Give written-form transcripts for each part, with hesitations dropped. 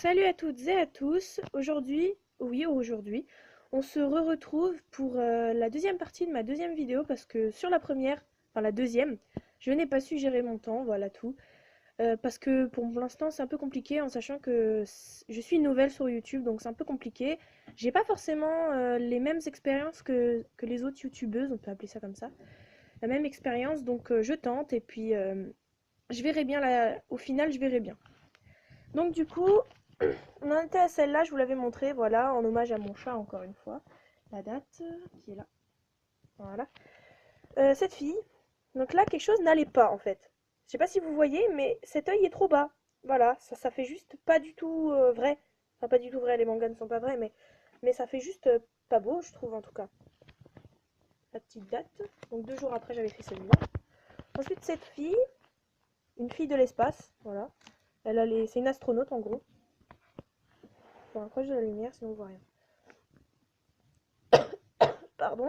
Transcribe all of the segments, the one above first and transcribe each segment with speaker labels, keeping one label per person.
Speaker 1: Salut à toutes et à tous. Aujourd'hui, on se retrouve pour la deuxième partie de ma deuxième vidéo parce que sur la première, enfin la deuxième, je n'ai pas su gérer mon temps, voilà tout. Parce que pour l'instant, c'est un peu compliqué en sachant que je suis nouvelle sur YouTube, donc c'est un peu compliqué. J'ai pas forcément les mêmes expériences que les autres youtubeuses, on peut appeler ça comme ça. La même expérience, donc je tente et puis je verrai bien au final, je verrai bien. Donc du coup, on en était à celle-là, je vous l'avais montré, voilà, en hommage à mon chat encore une fois. La date qui est là. Voilà. Cette fille, donc là quelque chose n'allait pas en fait. Je sais pas si vous voyez, mais cet œil est trop bas. Voilà, ça fait juste pas du tout vrai. Enfin pas du tout vrai, les mangas ne sont pas vrais, mais ça fait juste pas beau, je trouve en tout cas. La petite date. Donc 2 jours après j'avais fait celui-là. Ensuite cette fille, une fille de l'espace, voilà. C'est une astronaute en gros. Faut rapprocher de la lumière sinon on voit rien. Pardon.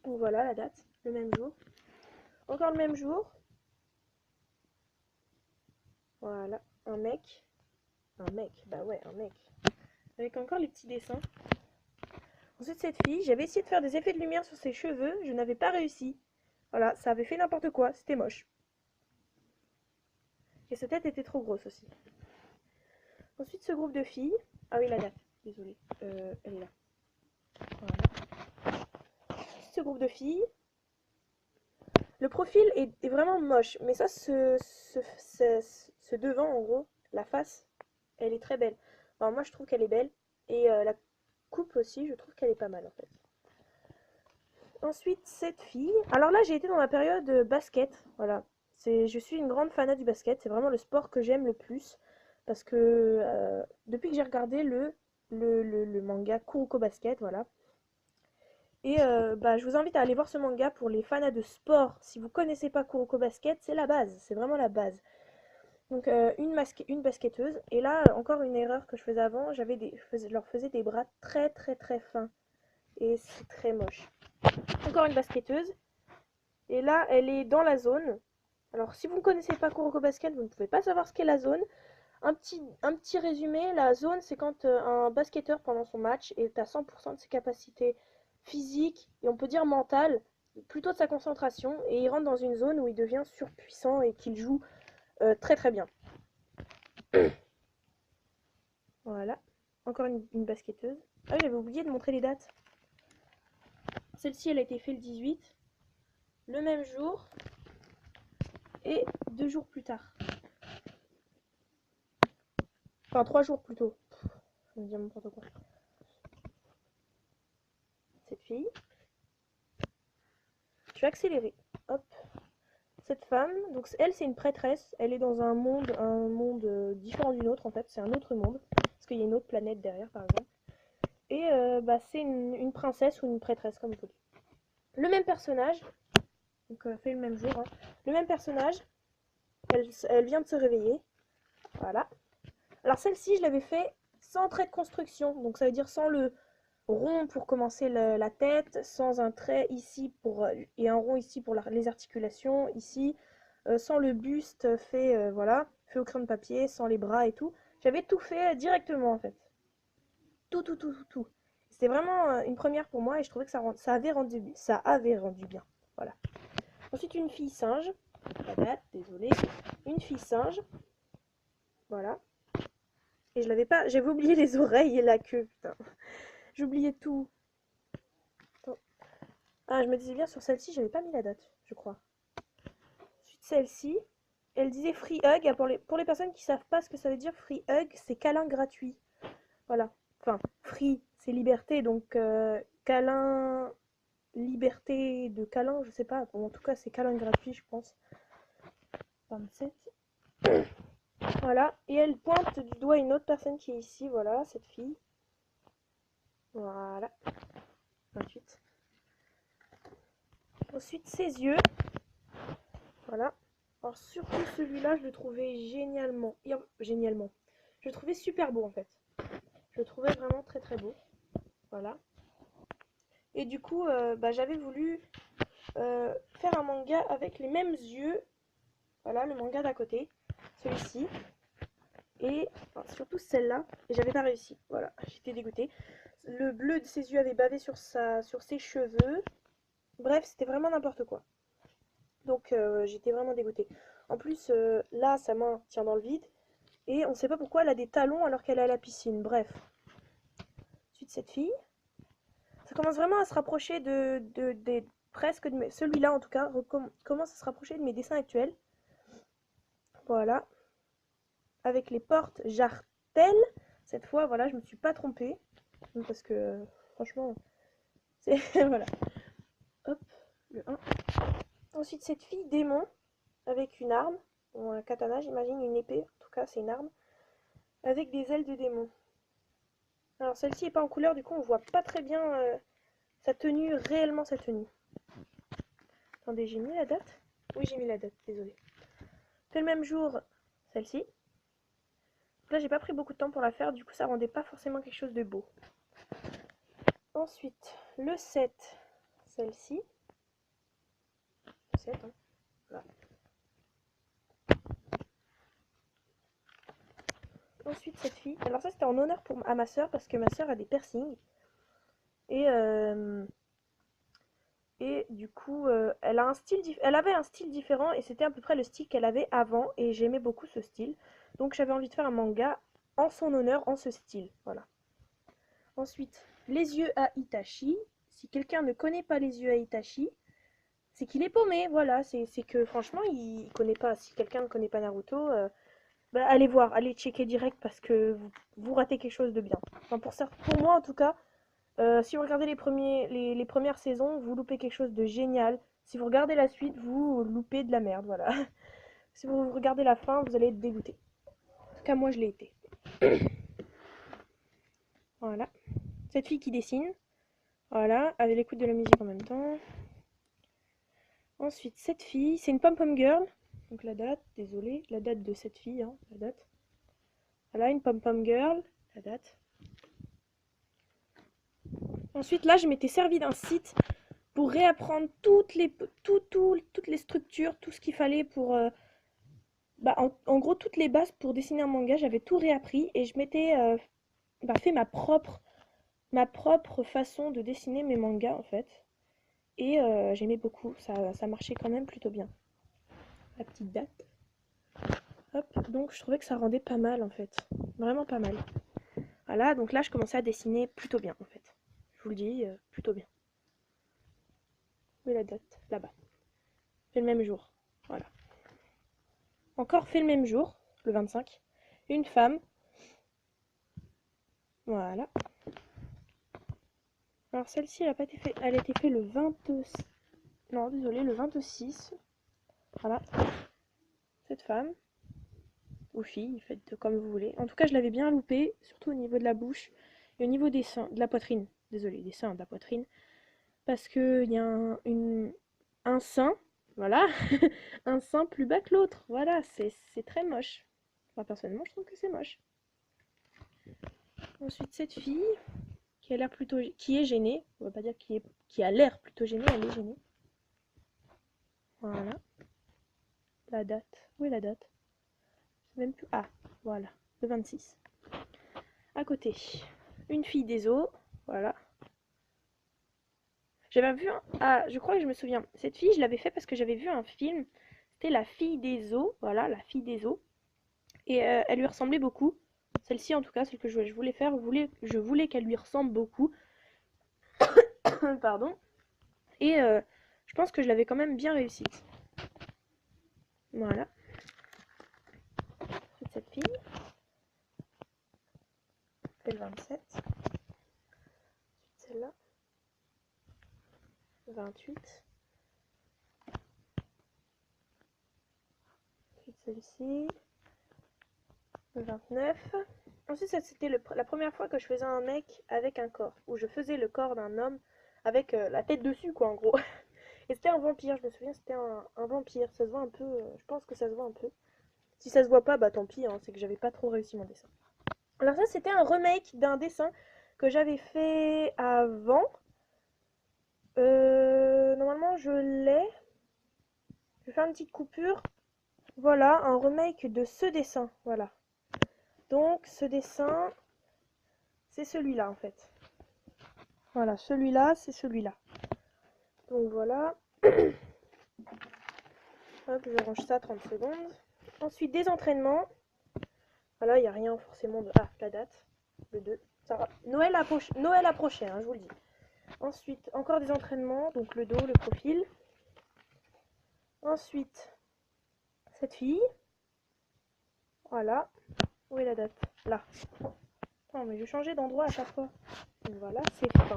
Speaker 1: Donc voilà la date, le même jour. Encore le même jour. Voilà, un mec. Un mec, bah ouais, un mec. Avec encore les petits dessins. Ensuite, cette fille, j'avais essayé de faire des effets de lumière sur ses cheveux, je n'avais pas réussi. Voilà, ça avait fait n'importe quoi, c'était moche. Et sa tête était trop grosse aussi. Ensuite, ce groupe de filles. Ah oui, la date, désolée. Elle est là. Voilà. Ensuite, ce groupe de filles. Le profil est vraiment moche, mais ça, ce devant, en gros, la face, elle est très belle. Alors moi, je trouve qu'elle est belle. Et la coupe aussi, je trouve qu'elle est pas mal, en fait. Ensuite, cette fille. Alors là, j'ai été dans la période basket. Voilà. Je suis une grande fanat du basket. C'est vraiment le sport que j'aime le plus. Parce que depuis que j'ai regardé le manga Kuroko Basket, voilà. Et bah, je vous invite à aller voir ce manga pour les fanats de sport. Si vous connaissez pas Kuroko Basket, c'est la base. C'est vraiment la base. Donc une basketteuse. Et là, encore une erreur que je faisais avant. Je leur faisais des bras très très très fins. Et c'est très moche. Encore une basketteuse. Et là, elle est dans la zone. Alors, si vous ne connaissez pas Kuroko Basket, vous ne pouvez pas savoir ce qu'est la zone. Un petit résumé, la zone, c'est quand un basketteur, pendant son match, est à 100% de ses capacités physiques, et on peut dire mentales, plutôt de sa concentration, et il rentre dans une zone où il devient surpuissant et qu'il joue très très bien. Voilà. Encore une basketteuse. Ah oui, j'avais oublié de montrer les dates. Celle-ci, elle a été faite le 18, le même jour, et 2 jours plus tard. Enfin, 3 jours plus tôt. Je vais dire n'importe quoi. Cette fille. Je vais accélérer. Hop. Cette femme, donc elle, c'est une prêtresse. Elle est dans un monde différent du nôtre en fait. C'est un autre monde. Parce qu'il y a une autre planète derrière, par exemple. Et bah, c'est une princesse ou une prêtresse, comme vous voulez. Le même personnage. Donc, fait le même jour. Hein. Le même personnage. Elle vient de se réveiller. Voilà. Alors, celle-ci, je l'avais fait sans trait de construction. Donc, ça veut dire sans le rond pour commencer la tête, sans un trait ici et un rond ici pour les articulations, ici, sans le buste fait, voilà, fait au crayon de papier, sans les bras et tout. J'avais tout fait directement en fait. Tout, tout, tout, tout, tout. C'était vraiment une première pour moi et je trouvais que ça avait rendu bien. Voilà. Ensuite, une fille singe. La date, désolée. Une fille singe. Voilà. Et je l'avais pas. J'avais oublié les oreilles et la queue, putain. J'oubliais tout. Ah, je me disais bien sur celle-ci, j'avais pas mis la date, je crois. Ensuite, celle-ci, elle disait free hug. Ah, pour les personnes qui savent pas ce que ça veut dire, free hug, c'est câlin gratuit. Voilà. Enfin, free, c'est liberté, donc câlin, liberté de câlin, je sais pas. Bon, en tout cas, c'est câlin gratuit, je pense. 27. Voilà. Et elle pointe du doigt une autre personne qui est ici, voilà, cette fille. Voilà. 28. Ensuite, ses yeux. Voilà. Alors surtout celui-là, je le trouvais génialement. Je le trouvais super beau en fait. Je le trouvais vraiment très très beau. Voilà. Et du coup, bah, j'avais voulu faire un manga avec les mêmes yeux. Voilà, le manga d'à côté. Celui-ci. et enfin, surtout celle-là, et j'avais pas réussi. Voilà, j'étais dégoûtée. Le bleu de ses yeux avait bavé sur ses cheveux. Bref, c'était vraiment n'importe quoi. Donc j'étais vraiment dégoûtée. En plus, là, sa main tient dans le vide. Et on sait pas pourquoi elle a des talons alors qu'elle est à la piscine. Bref. Ensuite, cette fille. Ça commence vraiment à se rapprocher presque de mes... Celui-là, en tout cas, commence à se rapprocher de mes dessins actuels. Voilà. Avec les portes jartelles. Cette fois, voilà, je me suis pas trompée. Parce que, franchement, c'est... voilà. Hop, le 1. Ensuite, cette fille démon avec une arme. Bon, un katana, j'imagine, une épée. En tout cas, c'est une arme. Avec des ailes de démon. Alors, celle-ci n'est pas en couleur, du coup, on voit pas très bien sa tenue, réellement sa tenue. Attendez, j'ai mis la date? Oui, j'ai mis la date, désolé. C'est le même jour, celle-ci. Là, j'ai pas pris beaucoup de temps pour la faire, du coup, ça rendait pas forcément quelque chose de beau. Ensuite, le 7, celle-ci. Le 7, hein. Voilà. Ensuite, cette fille. Alors, ça, c'était en honneur à ma soeur, parce que ma soeur a des piercings. Et du coup, elle avait un style différent et c'était à peu près le style qu'elle avait avant et j'aimais beaucoup ce style. Donc j'avais envie de faire un manga en son honneur, en ce style. Voilà. Ensuite, les yeux à Itachi. Si quelqu'un ne connaît pas les yeux à Itachi, c'est qu'il est paumé. Voilà, c'est que franchement, il connaît pas. Si quelqu'un ne connaît pas Naruto, bah, allez voir, allez checker direct parce que vous ratez quelque chose de bien. Enfin, pour moi en tout cas. Si vous regardez les premières saisons, vous loupez quelque chose de génial. Si vous regardez la suite, vous loupez de la merde, voilà. Si vous regardez la fin, vous allez être dégoûté. En tout cas, moi, je l'ai été. Voilà. Cette fille qui dessine. Voilà, avec l'écoute de la musique en même temps. Ensuite, cette fille, c'est une pom-pom girl. Donc la date, désolé, la date de cette fille, hein, la date. Voilà, une pom-pom girl, la date. Ensuite, là, je m'étais servi d'un site pour réapprendre toutes les structures, tout ce qu'il fallait pour... bah, en gros, toutes les bases pour dessiner un manga, j'avais tout réappris et je m'étais fait ma propre façon de dessiner mes mangas, en fait. Et j'aimais beaucoup, ça marchait quand même plutôt bien. La petite date. Hop, donc je trouvais que ça rendait pas mal, en fait. Vraiment pas mal. Voilà, donc là, je commençais à dessiner plutôt bien, en fait. Je vous le dis, plutôt bien. Où est la date? Là-bas. Fait le même jour. Voilà. Encore fait le même jour, le 25. Une femme. Voilà. Alors celle-ci, elle a pas été faite. Elle a été faite le 20... Non, désolé, le 26. Voilà. Cette femme. Ou fille, faites comme vous voulez. En tout cas, je l'avais bien loupé, surtout au niveau de la bouche. Et au niveau des seins, de la poitrine. Désolé, des seins, de la poitrine. Parce qu'il y a un sein. Voilà. Un sein plus bas que l'autre. Voilà, c'est très moche. Enfin, personnellement, je trouve que c'est moche. Ensuite, cette fille qui a l'air plutôt, qui est gênée. On va pas dire qui a l'air plutôt gênée, elle est gênée. Voilà. La date. Où est la date? Même plus. Ah, voilà. Le 26. À côté, une fille des eaux. Voilà. J'avais vu un... Ah, je crois que je me souviens. Cette fille, je l'avais fait parce que j'avais vu un film. C'était La fille des eaux. Voilà, La fille des eaux. Et elle lui ressemblait beaucoup. Celle-ci, en tout cas, celle que je voulais faire, je voulais qu'elle lui ressemble beaucoup. Pardon. Et je pense que je l'avais quand même bien réussi. Voilà. C'est cette fille. C'est le 27. Celle-là. 28. Ensuite celle-ci. Le 29. Ensuite, c'était la première fois que je faisais un mec avec un corps. Où je faisais le corps d'un homme avec la tête dessus, quoi, en gros. Et c'était un vampire, je me souviens, c'était un vampire. Ça se voit un peu, je pense que ça se voit un peu. Si ça se voit pas, bah tant pis, hein, c'est que j'avais pas trop réussi mon dessin. Alors ça, c'était un remake d'un dessin que j'avais fait avant. Normalement, je l'ai. Je vais faire une petite coupure. Voilà, un remake de ce dessin. Voilà. Donc ce dessin, c'est celui-là en fait. Voilà, celui-là, c'est celui-là. Donc voilà. Hop, je range ça 30 secondes. Ensuite, des entraînements. Voilà, il n'y a rien forcément de... Ah, la date, le 2. Ça va. Noël approché, hein, je vous le dis. Ensuite, encore des entraînements. Donc le dos, le profil. Ensuite, cette fille. Voilà. Où est la date? Là. Non, mais je changeais d'endroit à chaque fois. Donc voilà,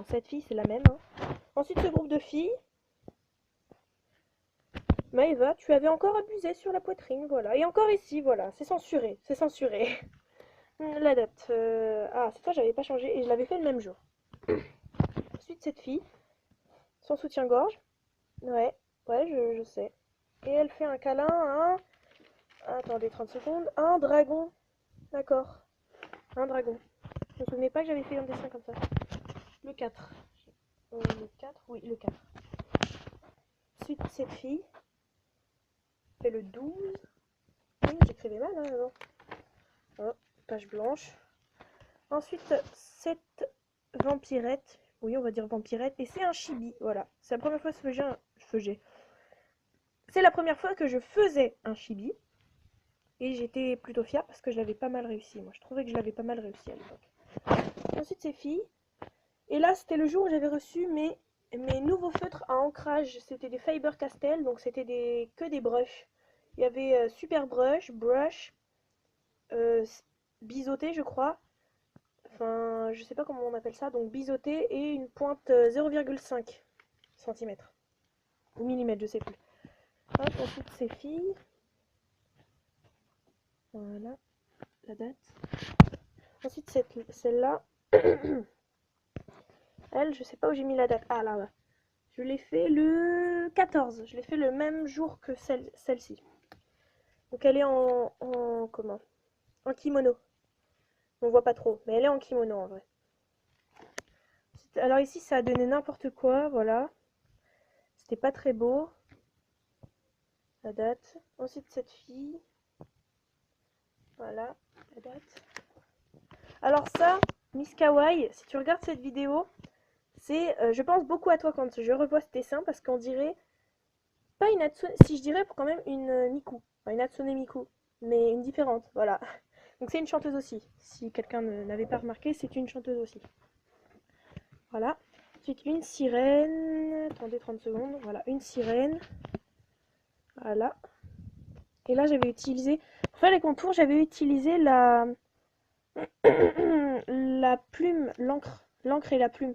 Speaker 1: cette fille, c'est la même. Hein. Ensuite, ce groupe de filles. Maëva, tu avais encore abusé sur la poitrine, voilà. Et encore ici, voilà, c'est censuré, c'est censuré. La date. Ah, cette fois, j'avais pas changé et je l'avais fait le même jour. Ensuite, cette fille, son soutien-gorge. Ouais, ouais, je sais. Et elle fait un câlin à un... Attendez, 30 secondes. Un dragon. D'accord. Un dragon. Je me souvenais pas que j'avais fait un dessin comme ça. Le 4. Le 4, oui, le 4. Ensuite, cette fille fait le 12. Oui, j'écrivais mal, hein, avant. Oh, page blanche. Ensuite, cette vampirette. Oui, on va dire vampirette. Et c'est un chibi, voilà. C'est la première fois que C'est la première fois que je faisais un chibi. Et j'étais plutôt fière parce que je l'avais pas mal réussi. Moi, je trouvais que je l'avais pas mal réussi à l'époque. Ensuite, ces filles. Et là, c'était le jour où j'avais reçu mes nouveaux feutres à ancrage. C'était des Faber-Castell, donc c'était que des brushes. Il y avait Super Brush, biseauté, je crois. Enfin, je sais pas comment on appelle ça. Donc biseauté et une pointe 0,5 cm. Ou millimètre, je sais plus. Hop, ensuite ces filles. Voilà, la date. Ensuite celle-là. Elle, je sais pas où j'ai mis la date. Ah là, là. Je l'ai fait le 14. Je l'ai fait le même jour que celle-ci. Donc elle est comment? En kimono. On voit pas trop, mais elle est en kimono en vrai. Alors ici, ça a donné n'importe quoi, voilà. C'était pas très beau. La date. Ensuite, cette fille. Voilà, la date. Alors ça, Miss Kawaii, si tu regardes cette vidéo, c'est, je pense beaucoup à toi quand je revois ce dessin, parce qu'on dirait, pas une Hatsune, si je dirais quand même une Miku, enfin, une Hatsune Miku, mais une différente, voilà. Donc c'est une chanteuse aussi, si quelqu'un n'avait pas remarqué, c'est une chanteuse aussi. Voilà. Ensuite, une sirène, attendez 30 secondes, voilà, une sirène, voilà. Et là, j'avais utilisé, pour faire les contours, j'avais utilisé la plume, l'encre et la plume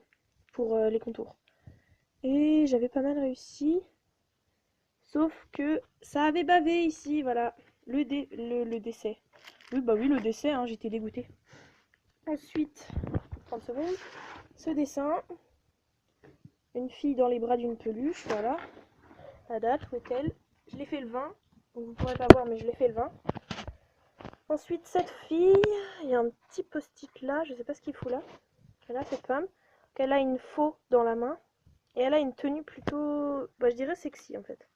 Speaker 1: pour les contours. Et j'avais pas mal réussi. Sauf que ça avait bavé ici, voilà. Le décès. Oui, bah oui, le décès, hein, j'étais dégoûtée. Ensuite, 30 secondes. Ce dessin. Une fille dans les bras d'une peluche, voilà. La date, où est-elle? Je l'ai fait le 20. Donc vous pourrez pas voir, mais je l'ai fait le 20. Ensuite, cette fille, il y a un petit post-it là, je sais pas ce qu'il fout là. Là, cette femme, qu'elle a une faux dans la main. Et elle a une tenue plutôt, bah, je dirais sexy en fait.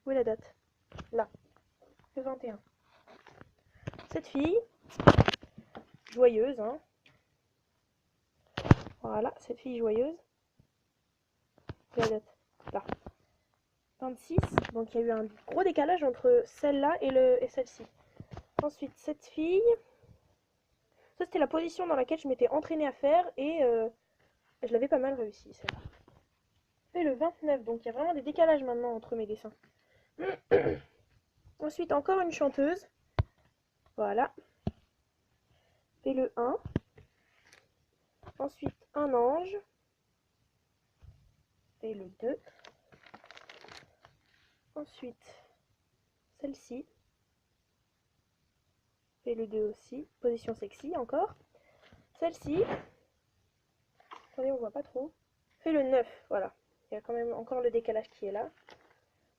Speaker 1: Où est la date? Là, le 21. Cette fille, joyeuse, hein. Voilà, cette fille joyeuse. Où est la date? Là. 26, donc il y a eu un gros décalage entre celle-là et celle-ci. Ensuite, cette fille, ça c'était la position dans laquelle je m'étais entraînée à faire et je l'avais pas mal réussi celle-là. Et le 29, donc il y a vraiment des décalages maintenant entre mes dessins. Ensuite, encore une chanteuse. Voilà. Et le 1. Ensuite, un ange. Et le 2. Ensuite, celle-ci. Et le 2 aussi. Position sexy encore. Celle-ci. Attendez, on voit pas trop. Fait le 9, voilà. Il y a quand même encore le décalage qui est là.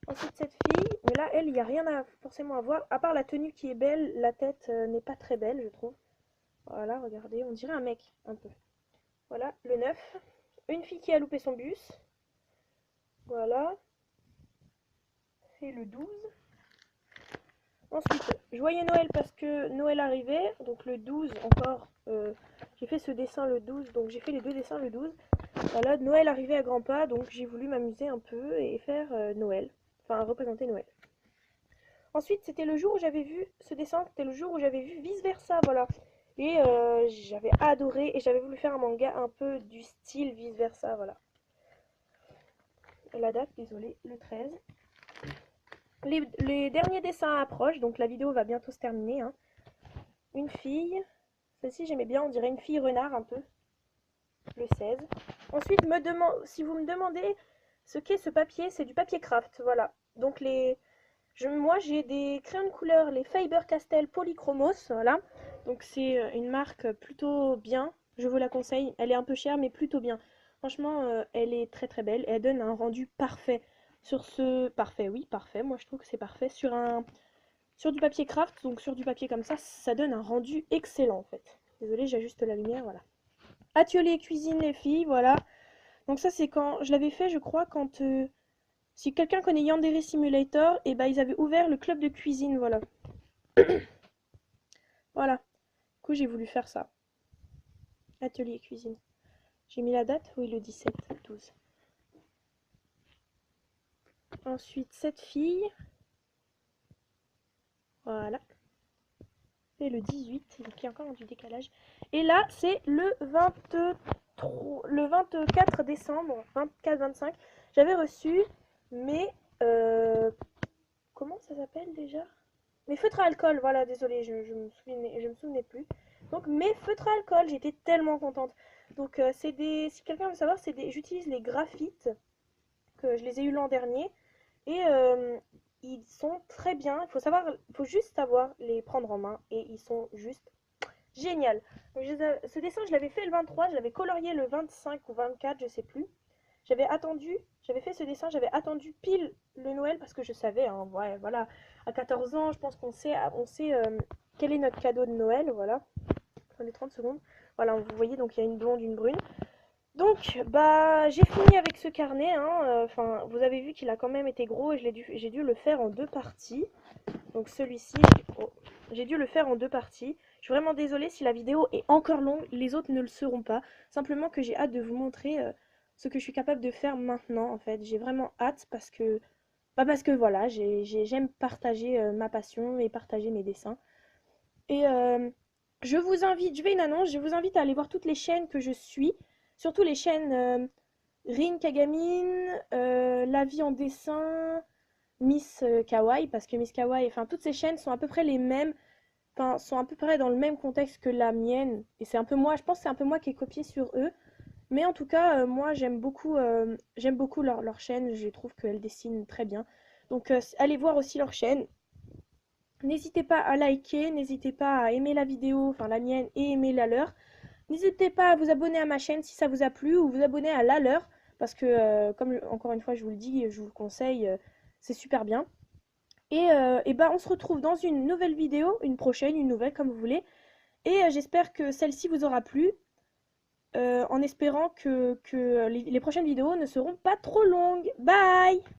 Speaker 1: Ensuite, cette fille. Mais là, elle, il n'y a rien forcément à voir. À part la tenue qui est belle, la tête n'est pas très belle, je trouve. Voilà, regardez. On dirait un mec, un peu. Voilà, le 9. Une fille qui a loupé son bus. Voilà. Et le 12. Ensuite, joyeux Noël parce que Noël arrivait, donc le 12 encore, j'ai fait ce dessin le 12, donc j'ai fait les deux dessins le 12. Voilà, Noël arrivait à grands pas, donc j'ai voulu m'amuser un peu et faire Noël, enfin représenter Noël. Ensuite, c'était le jour où j'avais vu ce dessin, c'était le jour où j'avais vu Vice Versa, voilà. Et j'avais adoré et j'avais voulu faire un manga un peu du style Vice Versa, voilà. La date, désolé, le 13. Les derniers dessins approchent, donc la vidéo va bientôt se terminer, hein. Une fille, celle-ci j'aimais bien, on dirait une fille renard un peu, le 16. Ensuite, si vous me demandez ce qu'est ce papier, c'est du papier craft, voilà. Donc moi j'ai des crayons de couleur, les Faber-Castell Polychromos, voilà. Donc c'est une marque plutôt bien, je vous la conseille. Elle est un peu chère mais plutôt bien. Franchement, elle est très très belle et elle donne un rendu parfait sur ce... Parfait, oui, parfait. Moi je trouve que c'est parfait. Sur du papier craft, donc sur du papier comme ça donne un rendu excellent en fait. Désolée, j'ajuste la lumière, voilà. Atelier cuisine les filles, voilà. Donc ça c'est quand... Je l'avais fait je crois quand... si quelqu'un connaît Yandere Simulator, et ben ils avaient ouvert le club de cuisine, voilà. Voilà. Du coup, j'ai voulu faire ça. Atelier cuisine. J'ai mis la date? Oui, le 17, 12. Ensuite, cette fille. Voilà. Et le 18, donc il y a encore du décalage. Et là, c'est le 24 décembre, 24-25. J'avais reçu mes... comment ça s'appelle déjà? Mes feutres à alcool, voilà, désolé, je me souvenais plus. Donc mes feutres à alcool, j'étais tellement contente. Donc si quelqu'un veut savoir, j'utilise les graphites, que je les ai eu l'an dernier. Et ils sont très bien, il faut juste savoir les prendre en main. Et ils sont juste géniaux. Donc, ce dessin, je l'avais fait le 23, je l'avais colorié le 25 ou 24, je sais plus. J'avais fait ce dessin, j'avais attendu pile le Noël parce que je savais, hein, ouais, voilà, à 14 ans, je pense on sait quel est notre cadeau de Noël, voilà. Prenez 30 secondes. Voilà, vous voyez, donc il y a une blonde, une brune. Donc, bah, j'ai fini avec ce carnet, hein. Enfin, vous avez vu qu'il a quand même été gros et j'ai dû le faire en deux parties. Donc celui-ci, j'ai dû le faire en deux parties. Je suis vraiment désolée si la vidéo est encore longue, les autres ne le seront pas. Simplement que j'ai hâte de vous montrer ce que je suis capable de faire maintenant, en fait. J'ai vraiment hâte parce que voilà, j'aime partager ma passion et partager mes dessins. Et je fais une annonce, je vous invite à aller voir toutes les chaînes que je suis, surtout les chaînes Rin Kagamine, La vie en dessin, Miss Kawaii, parce que Miss Kawaii, enfin toutes ces chaînes sont à peu près les mêmes, enfin sont à peu près dans le même contexte que la mienne, et c'est un peu moi, je pense que c'est un peu moi qui ai copié sur eux, mais en tout cas, moi j'aime beaucoup leur chaîne, je trouve qu'elles dessinent très bien, donc allez voir aussi leur chaîne. N'hésitez pas à liker, n'hésitez pas à aimer la vidéo, enfin la mienne et aimer la leur. N'hésitez pas à vous abonner à ma chaîne si ça vous a plu ou vous abonner à la leur parce que comme encore une fois je vous le dis, je vous le conseille, c'est super bien. Et bah on se retrouve dans une nouvelle vidéo, une prochaine, une nouvelle comme vous voulez. Et j'espère que celle-ci vous aura plu, en espérant que les prochaines vidéos ne seront pas trop longues. Bye!